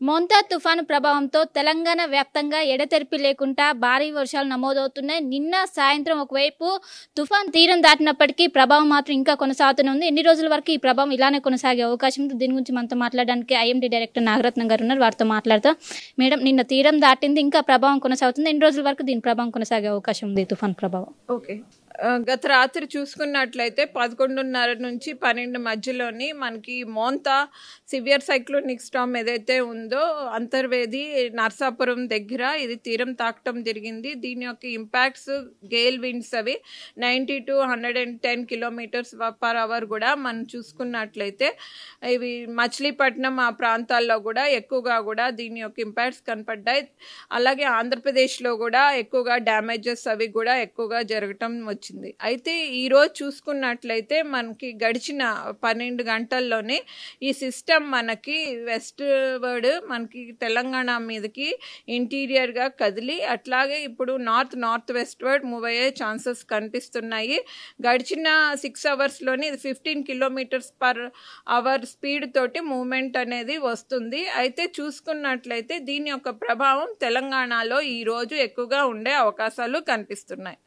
మోంతా తుఫాను ప్రభావంతో తెలంగాణ వ్యాప్తంగా ఎడతెరిపి లేకుండా భారీ వర్షాలు నమోదవుతున్నాయి. నిన్న సాయంత్రం ఒకవైపు తుఫాన్ తీరం దాటినప్పటికీ ప్రభావం మాత్రం ఇంకా కొనసాగుతూనే ఉంది. ఎన్ని రోజుల వరకు ఈ ప్రభావం ఇలానే కొనసాగే అవకాశం ఉంది? దీని గురించి మనతో మాట్లాడడానికి ఐఎండీ డైరెక్టర్ నాగరత్నం గారు ఉన్నారు. వారితో మాట్లాడతాం. మేడం, నిన్న తీరం దాటింది, ఇంకా ప్రభావం కొనసాగుతుంది. ఎన్ని రోజుల వరకు దీని ప్రభావం కొనసాగే అవకాశం ఉంది, తుఫాన్ ప్రభావం? ఓకే, గత రాత్రి చూసుకున్నట్లయితే 11:30 నుంచి 12 మధ్యలోని మనకి మోంతా సివియర్ సైక్లోనిక్ స్టార్మ్ ఏదైతే ఉందో అంతర్వేది నర్సాపురం దగ్గర ఇది తీరం తాకటం జరిగింది. దీని యొక్క ఇంపాక్ట్స్ గేల్ విండ్స్ అవి 90 to 110 km/h కూడా మనం చూసుకున్నట్లయితే ఇవి మచిలీపట్నం ఆ ప్రాంతాల్లో కూడా ఎక్కువగా కూడా దీని యొక్క ఇంపాక్ట్స్ కనపడ్డాయి. అలాగే ఆంధ్రప్రదేశ్లో కూడా ఎక్కువగా డ్యామేజెస్ అవి కూడా ఎక్కువగా జరగటం వచ్చింది. అయితే ఈరోజు చూసుకున్నట్లయితే మనకి గడిచిన 12 గంటల్లోనే ఈ సిస్టమ్ మనకి వెస్ట్ వర్డ్ మనకి తెలంగాణ మీదకి ఇంటీరియర్గా కదిలి అట్లాగే ఇప్పుడు నార్త్ వెస్ట్ వర్డ్ మూవ్ అయ్యే ఛాన్సెస్ కనిపిస్తున్నాయి. గడిచిన 6 అవర్స్లోని 15 km/h స్పీడ్ తోటి మూవ్మెంట్ అనేది వస్తుంది. అయితే చూసుకున్నట్లయితే దీని యొక్క ప్రభావం తెలంగాణలో ఈరోజు ఎక్కువగా ఉండే అవకాశాలు కనిపిస్తున్నాయి.